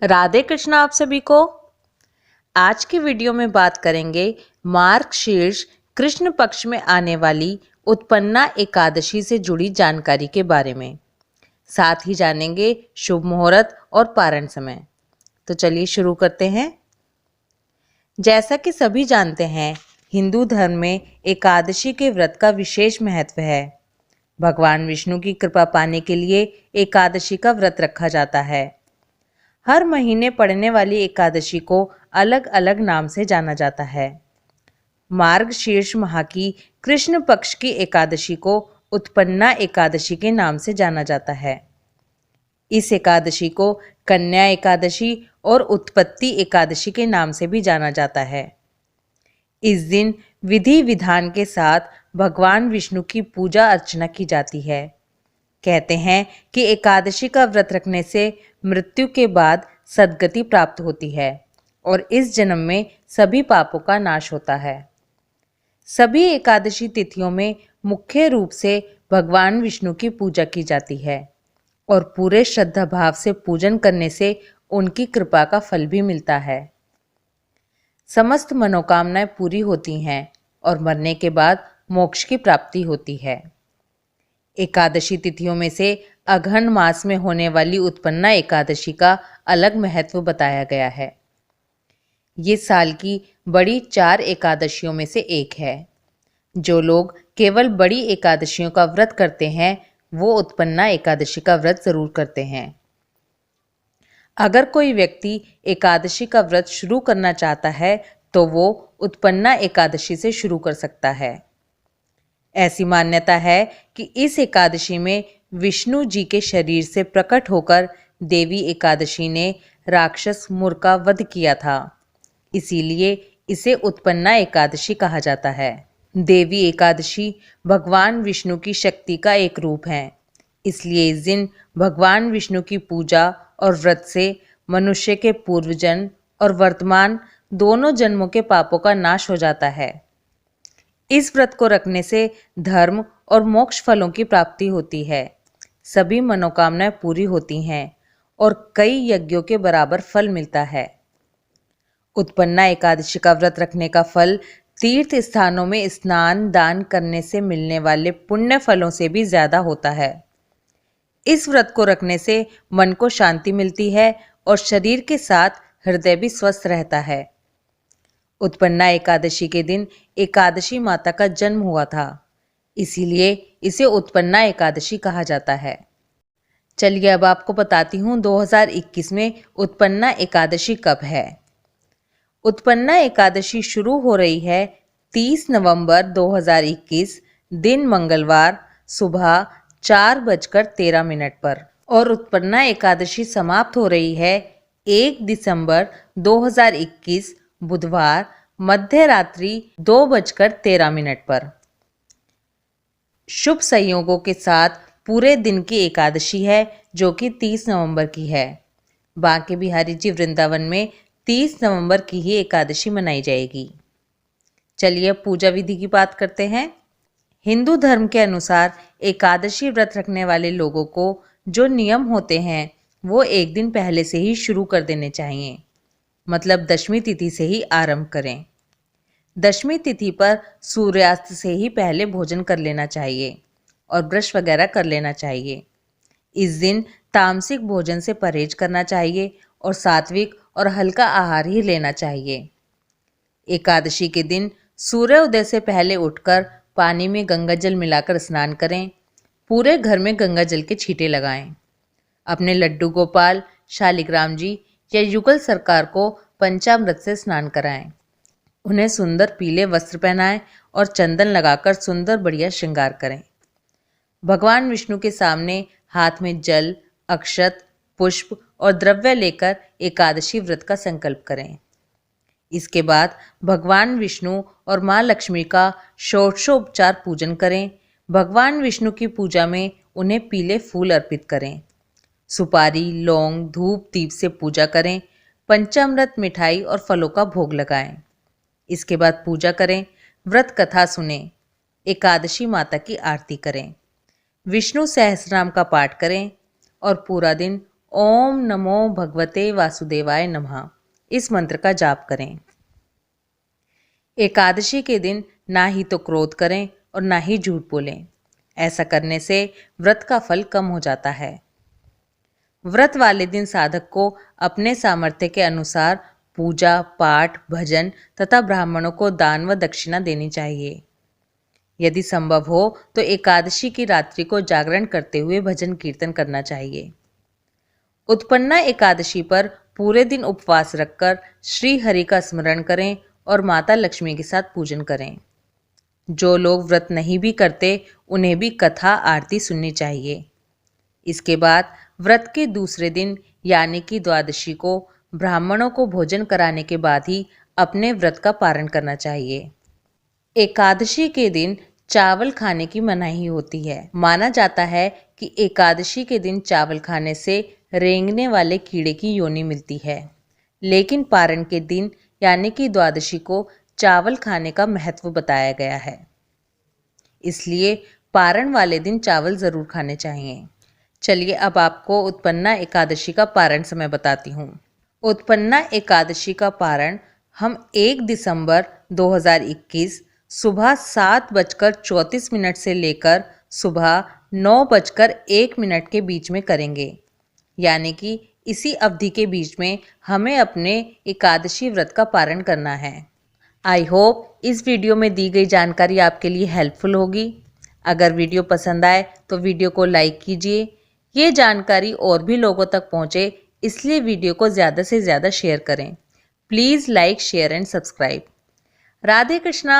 राधे कृष्ण आप सभी को। आज की वीडियो में बात करेंगे मार्गशीर्ष कृष्ण पक्ष में आने वाली उत्पन्ना एकादशी से जुड़ी जानकारी के बारे में। साथ ही जानेंगे शुभ मुहूर्त और पारण समय। तो चलिए शुरू करते हैं। जैसा कि सभी जानते हैं, हिंदू धर्म में एकादशी के व्रत का विशेष महत्व है। भगवान विष्णु की कृपा पाने के लिए एकादशी का व्रत रखा जाता है। हर महीने पड़ने वाली एकादशी को अलग अलग नाम से जाना जाता है। मार्गशीर्ष माह की कृष्ण पक्ष की एकादशी को उत्पन्ना एकादशी के नाम से जाना जाता है। इस एकादशी को कन्या एकादशी और उत्पत्ति एकादशी के नाम से भी जाना जाता है। इस दिन विधि विधान के साथ भगवान विष्णु की पूजा अर्चना की जाती है। कहते हैं कि एकादशी का व्रत रखने से मृत्यु के बाद सद्गति प्राप्त होती है और इस जन्म में सभी पापों का नाश होता है। सभी एकादशी तिथियों में मुख्य रूप से भगवान विष्णु की पूजा की जाती है और पूरे श्रद्धा भाव से पूजन करने से उनकी कृपा का फल भी मिलता है। समस्त मनोकामनाएं पूरी होती हैं और मरने के बाद मोक्ष की प्राप्ति होती है। एकादशी तिथियों में से अघन मास में होने वाली उत्पन्ना एकादशी का अलग महत्व बताया गया है। ये साल की बड़ी 4 एकादशियों में से एक है। जो लोग केवल बड़ी एकादशियों का व्रत करते हैं वो उत्पन्ना एकादशी का व्रत जरूर करते हैं। अगर कोई व्यक्ति एकादशी का व्रत शुरू करना चाहता है तो वो उत्पन्ना एकादशी से शुरू कर सकता है। ऐसी मान्यता है कि इस एकादशी में विष्णु जी के शरीर से प्रकट होकर देवी एकादशी ने राक्षस मुर का वध किया था, इसीलिए इसे उत्पन्ना एकादशी कहा जाता है। देवी एकादशी भगवान विष्णु की शक्ति का एक रूप है, इसलिए इस दिन भगवान विष्णु की पूजा और व्रत से मनुष्य के पूर्व जन्म और वर्तमान दोनों जन्मों के पापों का नाश हो जाता है। इस व्रत को रखने से धर्म और मोक्ष फलों की प्राप्ति होती है, सभी मनोकामनाएं पूरी होती हैं और कई यज्ञों के बराबर फल मिलता है। उत्पन्ना एकादशी का व्रत रखने का फल तीर्थ स्थानों में स्नान दान करने से मिलने वाले पुण्य फलों से भी ज्यादा होता है। इस व्रत को रखने से मन को शांति मिलती है और शरीर के साथ हृदय भी स्वस्थ रहता है। उत्पन्ना एकादशी के दिन एकादशी माता का जन्म हुआ था, इसीलिए इसे उत्पन्ना एकादशी कहा जाता है। चलिए अब आपको बताती हूँ 2021 में उत्पन्ना एकादशी कब है। उत्पन्ना एकादशी शुरू हो रही है 30 नवंबर 2021 दिन मंगलवार सुबह 4:13 पर और उत्पन्ना एकादशी समाप्त हो रही है 1 दिसंबर 2021 बुधवार मध्य रात्रि 2:13 पर। शुभ संयोगों के साथ पूरे दिन की एकादशी है जो कि 30 नवंबर की है। बांके बिहारी जी वृंदावन में 30 नवंबर की ही एकादशी मनाई जाएगी। चलिए अब पूजा विधि की बात करते हैं। हिंदू धर्म के अनुसार एकादशी व्रत रखने वाले लोगों को जो नियम होते हैं वो एक दिन पहले से ही शुरू कर देने चाहिए, मतलब दशमी तिथि से ही आरंभ करें। दशमी तिथि पर सूर्यास्त से ही पहले भोजन कर लेना चाहिए और ब्रश वगैरह कर लेना चाहिए। इस दिन तामसिक भोजन से परहेज करना चाहिए और सात्विक और हल्का आहार ही लेना चाहिए। एकादशी के दिन सूर्योदय से पहले उठकर पानी में गंगा जल मिलाकर स्नान करें। पूरे घर में गंगा जल के छींटे लगाएं। अपने लड्डू गोपाल, शालिग्राम जी या युगल सरकार को पंचामृत से स्नान कराएं। उन्हें सुंदर पीले वस्त्र पहनाएं और चंदन लगाकर सुंदर बढ़िया श्रृंगार करें। भगवान विष्णु के सामने हाथ में जल, अक्षत, पुष्प और द्रव्य लेकर एकादशी व्रत का संकल्प करें। इसके बाद भगवान विष्णु और माँ लक्ष्मी का षोडशोपचार पूजन करें। भगवान विष्णु की पूजा में उन्हें पीले फूल अर्पित करें। सुपारी, लौंग, धूप, दीप से पूजा करें। पंचामृत, मिठाई और फलों का भोग लगाएं। इसके बाद पूजा करें, व्रत कथा सुनें, एकादशी माता की आरती करें, विष्णु सहस्रनाम का पाठ करें और पूरा दिन ओम नमो भगवते वासुदेवाय नमः इस मंत्र का जाप करें। एकादशी के दिन ना ही तो क्रोध करें और ना ही झूठ बोलें। ऐसा करने से व्रत का फल कम हो जाता है। व्रत वाले दिन साधक को अपने सामर्थ्य के अनुसार पूजा पाठ भजन तथा ब्राह्मणों को दान व दक्षिणा देनी चाहिए। यदि संभव हो तो एकादशी की रात्रि को जागरण करते हुए भजन कीर्तन करना चाहिए। उत्पन्ना एकादशी पर पूरे दिन उपवास रखकर श्री हरि का स्मरण करें और माता लक्ष्मी के साथ पूजन करें। जो लोग व्रत नहीं भी करते उन्हें भी कथा आरती सुननी चाहिए। इसके बाद व्रत के दूसरे दिन यानी कि द्वादशी को ब्राह्मणों को भोजन कराने के बाद ही अपने व्रत का पारण करना चाहिए। एकादशी के दिन चावल खाने की मनाही होती है। माना जाता है कि एकादशी के दिन चावल खाने से रेंगने वाले कीड़े की योनि मिलती है, लेकिन पारण के दिन यानी कि द्वादशी को चावल खाने का महत्व बताया गया है। इसलिए पारण वाले दिन चावल जरूर खाने चाहिए। चलिए अब आपको उत्पन्ना एकादशी का पारण समय बताती हूँ। उत्पन्ना एकादशी का पारण हम 1 दिसंबर 2021 सुबह 7:34 से लेकर सुबह 9:01 के बीच में करेंगे। यानी कि इसी अवधि के बीच में हमें अपने एकादशी व्रत का पारण करना है। आई होप इस वीडियो में दी गई जानकारी आपके लिए हेल्पफुल होगी। अगर वीडियो पसंद आए तो वीडियो को लाइक कीजिए। ये जानकारी और भी लोगों तक पहुँचे इसलिए वीडियो को ज़्यादा से ज़्यादा शेयर करें। Please like share and subscribe. Radhe Krishna.